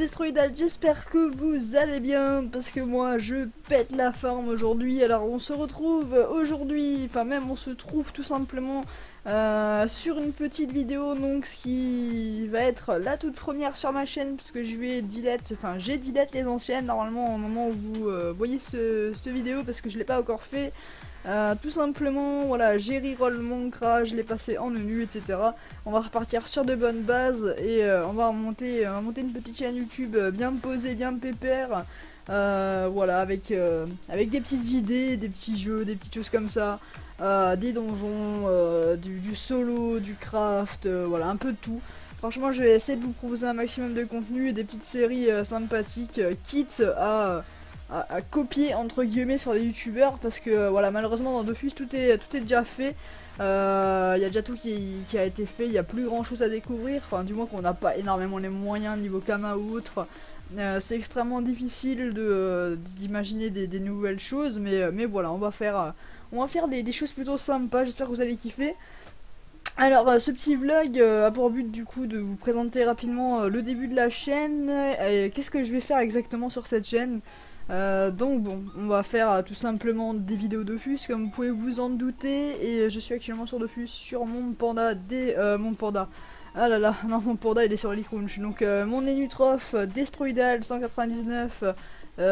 Destroidal, j'espère que vous allez bien, parce que moi je pète la forme aujourd'hui. Alors on se retrouve aujourd'hui, enfin même on se trouve tout simplement sur une petite vidéo, donc ce qui va être la toute première sur ma chaîne, parce que j'ai delete les anciennes normalement au moment où vous voyez cette vidéo, parce que je l'ai pas encore fait. Tout simplement, voilà, j'ai reroll mon crash, je l'ai passé en menu, etc. On va repartir sur de bonnes bases et on va monter une petite chaîne YouTube bien posée, bien pépère. Voilà, avec des petites idées, des petits jeux, des petites choses comme ça, des donjons, du solo, du craft, voilà, un peu de tout. Franchement, je vais essayer de vous proposer un maximum de contenu et des petites séries sympathiques, quitte à copier entre guillemets sur les youtubeurs, parce que voilà, malheureusement dans Dofus tout est déjà fait. Il y a déjà tout qui a été fait, il n'y a plus grand chose à découvrir, enfin du moins qu'on n'a pas énormément les moyens niveau Kama ou autre. C'est extrêmement difficile d'imaginer des nouvelles choses, mais voilà, on va faire des choses plutôt sympas, j'espère que vous allez kiffer. Alors ce petit vlog a pour but du coup de vous présenter rapidement le début de la chaîne, qu'est-ce que je vais faire exactement sur cette chaîne. Donc bon, on va faire tout simplement des vidéos Dofus comme vous pouvez vous en douter, et je suis actuellement sur Dofus sur mon panda mon panda. Ah là là, non, mon panda il est sur Licrunch. Donc mon Enutrof Destroidal 199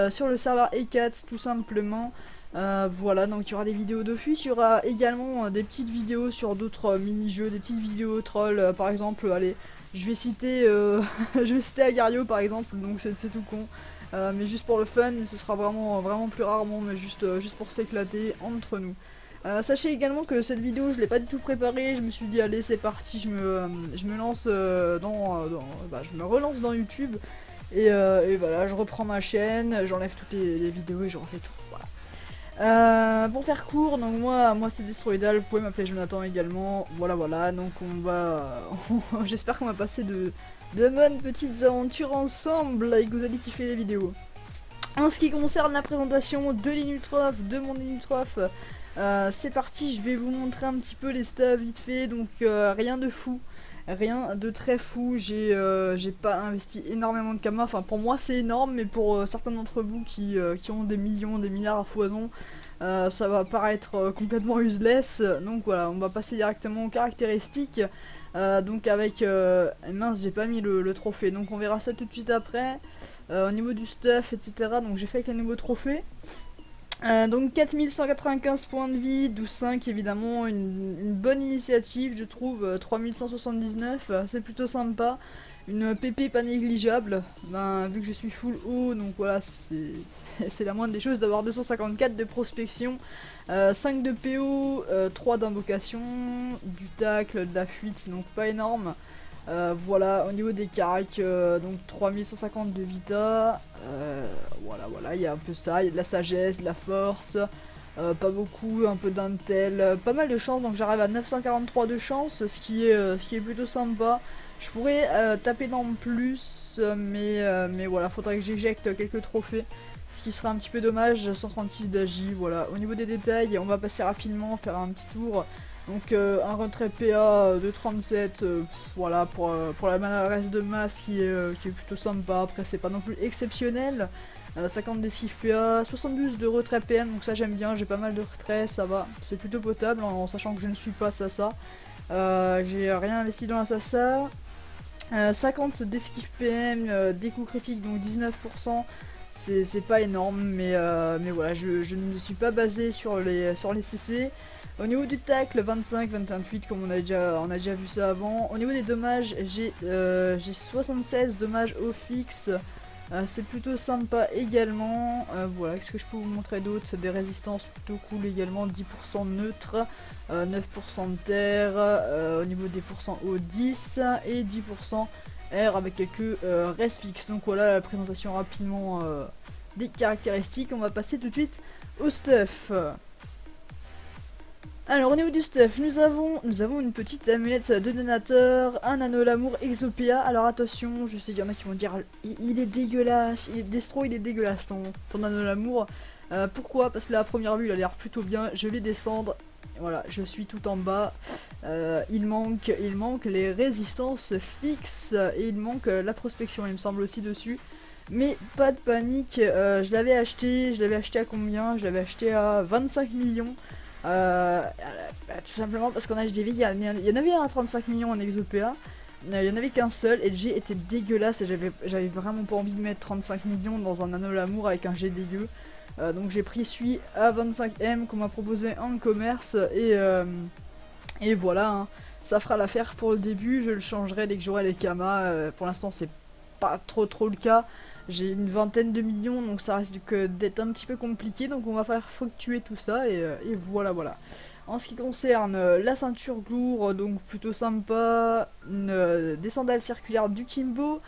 sur le serveur E4 tout simplement. Voilà, donc il y aura des vidéos Dofus, il y aura également des petites vidéos sur d'autres mini-jeux, des petites vidéos trolls, par exemple, allez, je vais citer je vais citer Agario par exemple, donc c'est tout con. Mais juste pour le fun, mais ce sera vraiment plus rarement, mais juste pour s'éclater entre nous. Sachez également que cette vidéo je l'ai pas du tout préparée, je me suis dit allez c'est parti, je me lance je me relance dans YouTube, et voilà, je reprends ma chaîne, j'enlève toutes les vidéos et je refais tout, voilà. Pour faire court, donc moi c'est Destroidal, vous pouvez m'appeler Jonathan également, voilà, donc on va, j'espère qu'on va passer de bonnes petites aventures ensemble et que vous allez kiffer les vidéos. En ce qui concerne la présentation de l'Inutrof, de mon Inutrof, c'est parti, je vais vous montrer un petit peu les stuff vite fait, donc rien de fou. Rien de très fou, j'ai pas investi énormément de Kama, enfin pour moi c'est énorme, mais pour certains d'entre vous qui ont des millions, des milliards à foison, ça va paraître complètement useless. Donc voilà, on va passer directement aux caractéristiques, donc avec, mince j'ai pas mis le trophée, donc on verra ça tout de suite après. Au niveau du stuff, etc., donc j'ai fait avec les nouveaux trophées. Donc 4195 points de vie, 12,5 évidemment, une bonne initiative je trouve, 3179, c'est plutôt sympa, une PP pas négligeable, vu que je suis full haut, donc voilà, c'est la moindre des choses d'avoir 254 de prospection, 5 de PO, 3 d'invocation, du tacle, de la fuite, donc pas énorme. Voilà, au niveau des caracs, donc 3150 de vita, voilà, il y a un peu ça, il y a de la sagesse, de la force, pas beaucoup, un peu d'intel, pas mal de chance, donc j'arrive à 943 de chance, ce qui est plutôt sympa. Je pourrais taper dans le plus, mais voilà, faudrait que j'éjecte quelques trophées, ce qui serait un petit peu dommage. 136 d'agi, voilà. Au niveau des détails, on va passer rapidement, faire un petit tour. Donc un retrait PA de 37, voilà, pour la maladresse de masse qui est plutôt sympa. Après c'est pas non plus exceptionnel. 50 d'esquive PA, 72 de retrait PM, donc ça j'aime bien, j'ai pas mal de retraits, ça va, c'est plutôt potable en sachant que je ne suis pas Sasa. J'ai rien investi dans l'assassin. 50 d'esquive PM, des coups critiques, donc 19%. C'est pas énorme, mais voilà, je ne me suis pas basé sur les CC. Au niveau du tacle, 25, 28, comme on a déjà vu ça avant. Au niveau des dommages, j'ai 76 dommages au fixe. C'est plutôt sympa également. Voilà, qu'est-ce que je peux vous montrer d'autre? Des résistances plutôt cool également, 10% neutre, 9% de terre, au niveau des pourcents O 10 et 10% R avec quelques restes fixes. Donc voilà la présentation rapidement des caractéristiques. On va passer tout de suite au stuff. Alors au niveau du stuff, nous avons une petite amulette de donateur, un anneau l'amour Exopéa. Alors attention, je sais qu'il y en a qui vont dire il est dégueulasse, il est dégueulasse ton anneau l'amour. Pourquoi? Parce que là à première vue il a l'air plutôt bien, je vais descendre Voilà, je suis tout en bas. Il manque les résistances fixes et il manque la prospection, il me semble aussi dessus. Mais pas de panique, je l'avais acheté à combien? Je l'avais acheté à 25 millions. Tout simplement parce qu'en HDV, il y en avait un à 35 millions en ExoPA. Il y en avait qu'un seul et le G était dégueulasse et j'avais vraiment pas envie de mettre 35 millions dans un anneau l'amour avec un G dégueu. Donc j'ai pris celui à 25M qu'on m'a proposé en commerce et voilà, hein. Ça fera l'affaire pour le début, je le changerai dès que j'aurai les kamas. Pour l'instant c'est pas trop le cas. J'ai une vingtaine de millions donc ça risque d'être un petit peu compliqué, donc on va faire fluctuer tout ça et voilà. En ce qui concerne la ceinture glour, donc plutôt sympa, des sandales circulaires du Kimbo,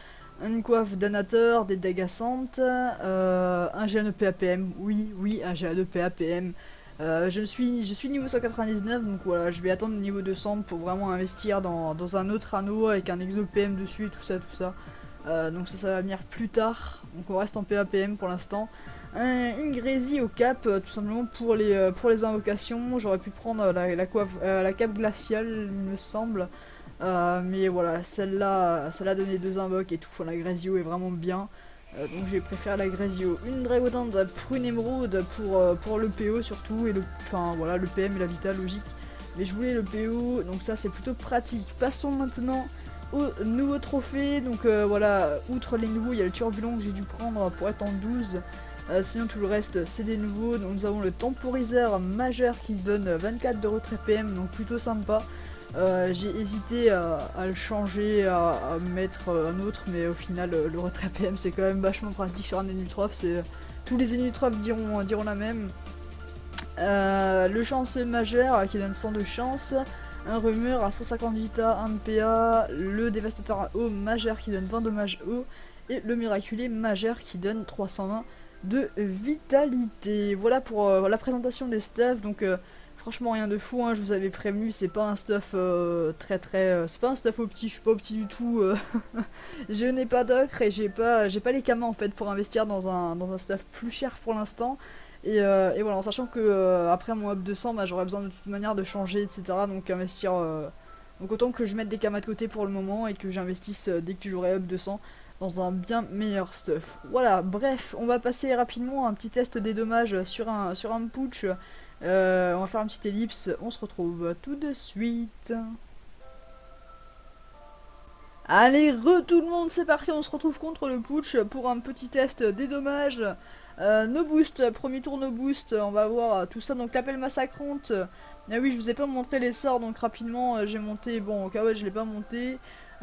une coiffe d'anateur, des dagassantes, un GA2 PAPM, oui, un GA2 PAPM. Je suis niveau 199, donc voilà, je vais attendre le niveau 200 pour vraiment investir dans un autre anneau avec un exo PM dessus et tout ça. Donc ça va venir plus tard, donc on reste en PAPM pour l'instant. Une grésille au cap, tout simplement pour les invocations. J'aurais pu prendre la cape glaciale, il me semble. Mais voilà, celle-là donnait 2 invoques et tout. Enfin, la Grésio est vraiment bien. Donc j'ai préféré la Grésio. Une Dragodinde prune émeraude pour le PO surtout. Et enfin voilà, le PM et la Vita, logique. Mais je voulais le PO, donc ça c'est plutôt pratique. Passons maintenant au nouveau trophée. Donc voilà, outre les nouveaux, il y a le turbulent que j'ai dû prendre pour être en 12. Sinon tout le reste c'est des nouveaux. Donc nous avons le temporiseur majeur qui donne 24 de retrait PM, donc plutôt sympa. J'ai hésité à le changer, à mettre un autre, mais au final le retrait PM c'est quand même vachement pratique sur un Enutroph. Tous les Enutroph diront la même. Le chanceux majeur qui donne 100 de chance, un rumeur à 158 A, 1 de PA, le dévastateur à eau majeur qui donne 20 dommages eau, et le miraculé majeur qui donne 320 de vitalité. Voilà pour la présentation des stuffs. Donc franchement rien de fou, hein, je vous avais prévenu, c'est pas un stuff c'est pas un stuff opti, je suis pas opti du tout. Je n'ai pas d'ocre et j'ai pas les kamas en fait pour investir dans un stuff plus cher pour l'instant. Et voilà, en sachant que après mon up 200, bah, j'aurais besoin de toute manière de changer, etc. Donc investir. Donc autant que je mette des kamas de côté pour le moment et que j'investisse dès que j'aurai up 200 dans un bien meilleur stuff. Voilà, bref, on va passer rapidement à un petit test des dommages sur un putsch. On va faire un petit ellipse, on se retrouve tout de suite. Allez, tout le monde, c'est parti, on se retrouve contre le putsch pour un petit test des dommages. No boost, premier tour no boost, on va voir tout ça. Donc l'appel massacrante. Ah oui, je vous ai pas montré les sorts, donc rapidement j'ai monté, bon au cas où je l'ai pas monté.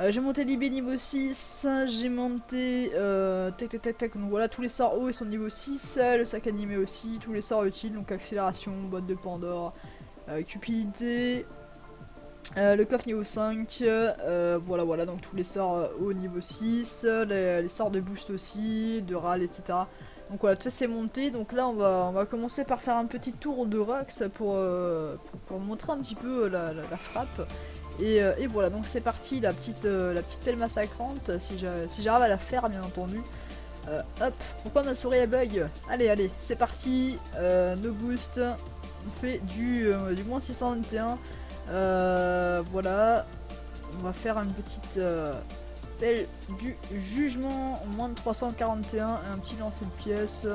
J'ai monté l'IB niveau 6, j'ai monté tac, donc voilà, tous les sorts hauts ils sont niveau 6, le sac animé aussi, tous les sorts utiles, donc accélération, boîte de Pandore, cupidité, le coffre niveau 5, voilà, donc tous les sorts hauts niveau 6, les sorts de boost aussi, de râle, etc. Donc voilà, tout ça c'est monté, donc là on va commencer par faire un petit tour de Rox pour montrer un petit peu la frappe. Et voilà, donc c'est parti, la petite pelle massacrante, si j'arrive à la faire bien entendu. Hop, pourquoi ma souris elle bug? Allez, c'est parti, no boost, on fait du moins 621, voilà, on va faire une petite pelle du jugement, moins de 341, et un petit lancer de pièces.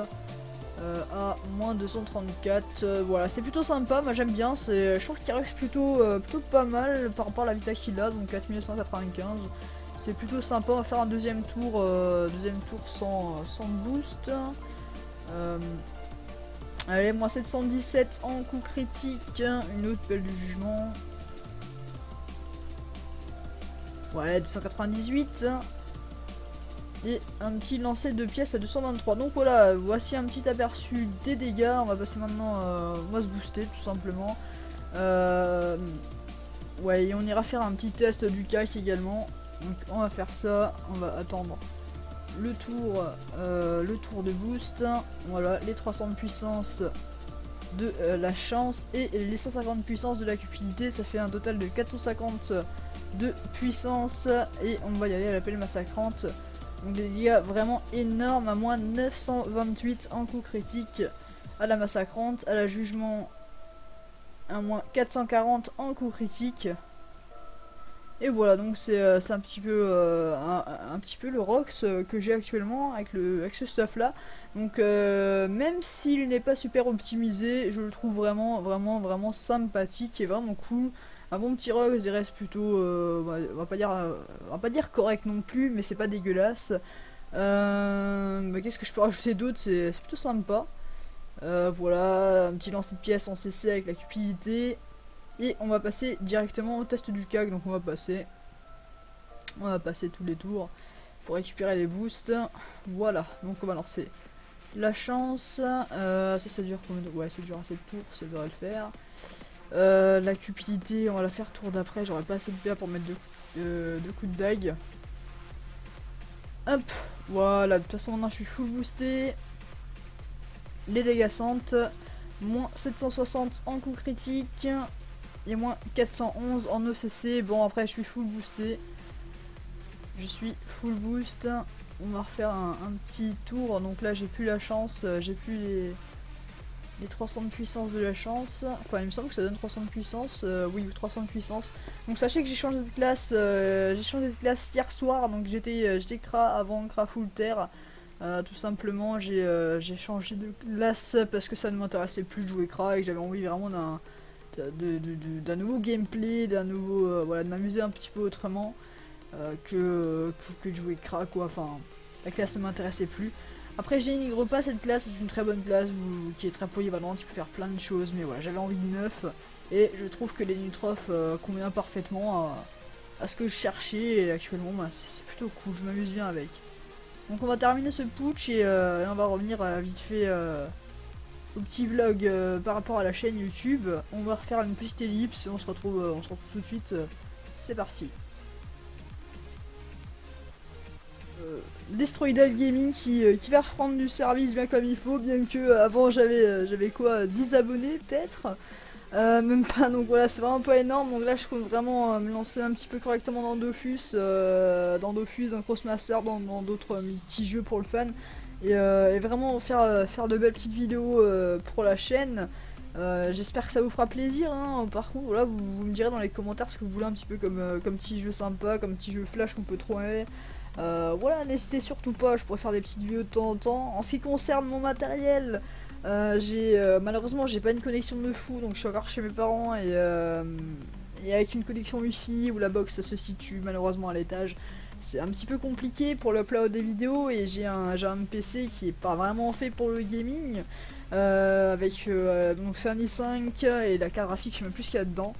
À moins 234, voilà, c'est plutôt sympa, moi j'aime bien, je trouve qu'il reste plutôt pas mal par rapport à la vita qu'il a, donc 4195, c'est plutôt sympa. On va faire un deuxième tour sans boost. Allez, moins 717 en coup critique, une autre pelle du jugement, voilà, 298. Et un petit lancer de pièces à 223. Donc voilà, voici un petit aperçu des dégâts. On va passer maintenant, on va se booster tout simplement. Ouais, et on ira faire un petit test du CAC également. Donc on va faire ça, on va attendre le tour de boost. Voilà, les 300 de puissance de la chance et les 150 de puissance de la cupidité. Ça fait un total de 450 de puissance. Et on va y aller à la pelle massacrante. Donc des dégâts vraiment énormes, à moins 928 en coup critique, à la massacrante, à la jugement un moins 440 en coup critique. Et voilà, donc c'est un petit peu un petit peu le Rox que j'ai actuellement avec ce stuff là. Donc même s'il n'est pas super optimisé, je le trouve vraiment sympathique et vraiment cool. Un bon petit Rox, des restes plutôt on va pas dire correct non plus, mais c'est pas dégueulasse. Qu'est-ce que je peux rajouter d'autre? C'est plutôt sympa. Voilà, un petit lancer de pièces en CC avec la cupidité. Et on va passer directement au test du CAC. Donc on va passer tous les tours pour récupérer les boosts. Voilà, donc on va lancer la chance. Ça dure combien de... Ouais, ça dure assez de tours, ça devrait le faire. La cupidité, on va la faire tour d'après. J'aurais pas assez de PA pour mettre deux coups de dague. Hop, voilà, de toute façon maintenant je suis full boosté. Les dégâts sentent, moins 760 en coup critique et moins 411 en ECC. Bon, après je suis full boosté, je suis full boost. On va refaire un petit tour. Donc là j'ai plus la chance, j'ai plus les 300 de puissance de la chance. Enfin il me semble que ça donne 300 de puissance, oui, 300 de puissance. Donc sachez que j'ai changé de classe, hier soir. Donc j'étais Kra avant Kra full terre. Tout simplement j'ai changé de classe parce que ça ne m'intéressait plus de jouer Kra et que j'avais envie vraiment d'un nouveau gameplay, d'un nouveau voilà, de m'amuser un petit peu autrement que de jouer Kra quoi. Enfin la classe ne m'intéressait plus. Après je dénigre pas cette classe, c'est une très bonne classe qui est très polyvalente, qui peut faire plein de choses, mais voilà, j'avais envie de neuf et je trouve que les Nutroph convient parfaitement à ce que je cherchais et actuellement bah, c'est plutôt cool, je m'amuse bien avec. Donc on va terminer ce putsch et on va revenir vite fait au petit vlog par rapport à la chaîne YouTube. On va refaire une petite ellipse et on se retrouve tout de suite. C'est parti. Destroidal Gaming qui va reprendre du service bien comme il faut, bien que avant j'avais quoi, 10 abonnés peut-être. Même pas, donc voilà, c'est vraiment pas énorme. Donc là je compte vraiment me lancer un petit peu correctement dans Dofus, dans Crossmaster, dans d'autres petits jeux pour le fun, et vraiment faire de belles petites vidéos pour la chaîne. J'espère que ça vous fera plaisir, hein. Par contre voilà, vous me direz dans les commentaires ce que vous voulez un petit peu comme petit jeu sympa, comme petit jeu flash qu'on peut trouver. Voilà, n'hésitez surtout pas, je pourrais faire des petites vidéos de temps en temps. En ce qui concerne mon matériel, malheureusement j'ai pas une connexion de fou, donc je suis encore chez mes parents et avec une connexion wifi où la box se situe malheureusement à l'étage, c'est un petit peu compliqué pour l'upload des vidéos et j'ai un PC qui est pas vraiment fait pour le gaming, donc c'est un i5 et la carte graphique je sais même plus ce qu'il y a dedans.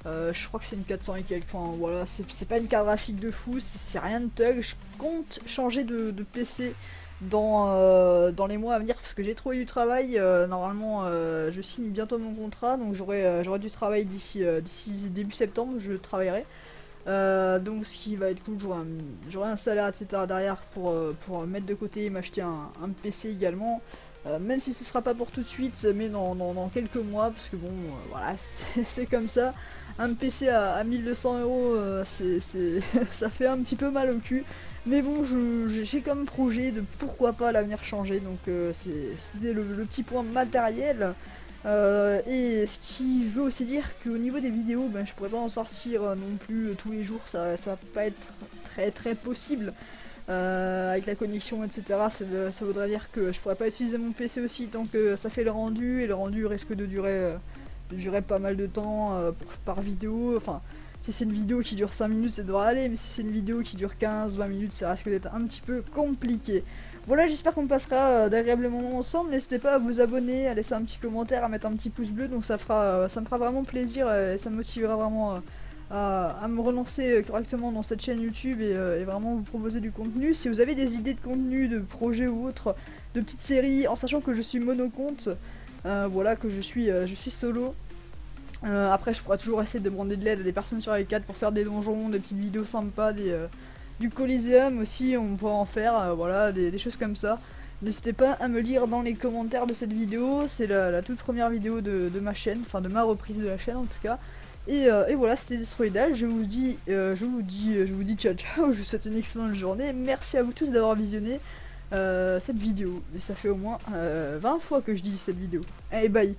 Je crois que c'est une 400 et quelques, enfin voilà, c'est pas une carte graphique de fou, c'est rien de thug. Je compte changer de PC dans les mois à venir parce que j'ai trouvé du travail. Normalement je signe bientôt mon contrat, donc j'aurai du travail d'ici début septembre, je travaillerai. Donc ce qui va être cool, j'aurai un salaire etc derrière pour mettre de côté et m'acheter un PC également. Même si ce sera pas pour tout de suite, mais dans quelques mois, parce que bon, voilà, c'est comme ça. Un PC à 1200 euros, ça fait un petit peu mal au cul. Mais bon, j'ai comme projet de pourquoi pas l'avenir changer, donc c'était le petit point matériel. Et ce qui veut aussi dire qu'au niveau des vidéos, ben, je pourrais pas en sortir non plus tous les jours, ça va pas être très possible. Avec la connexion etc, ça voudrait dire que je pourrais pas utiliser mon PC aussi tant que ça fait le rendu, et le rendu risque de durer pas mal de temps par vidéo. Enfin si c'est une vidéo qui dure 5 minutes ça devrait aller, mais si c'est une vidéo qui dure 15-20 minutes ça risque d'être un petit peu compliqué. Voilà, j'espère qu'on passera d'agréables moments ensemble. N'hésitez pas à vous abonner, à laisser un petit commentaire, à mettre un petit pouce bleu, donc ça me fera vraiment plaisir et ça me motivera vraiment à me relancer correctement dans cette chaîne YouTube et vraiment vous proposer du contenu. Si vous avez des idées de contenu, de projets ou autres, de petites séries, en sachant que je suis monocompte, voilà, que je suis solo. Après je pourrais toujours essayer de demander de l'aide à des personnes sur les 4 pour faire des donjons, des petites vidéos sympas, du Coliseum aussi, on pourrait en faire, voilà, des choses comme ça. N'hésitez pas à me le dire dans les commentaires de cette vidéo, c'est la toute première vidéo de ma chaîne, enfin de ma reprise de la chaîne en tout cas. Et voilà, c'était Destroidal, je vous dis ciao ciao, je vous souhaite une excellente journée, merci à vous tous d'avoir visionné cette vidéo, et ça fait au moins 20 fois que je dis cette vidéo. Allez bye.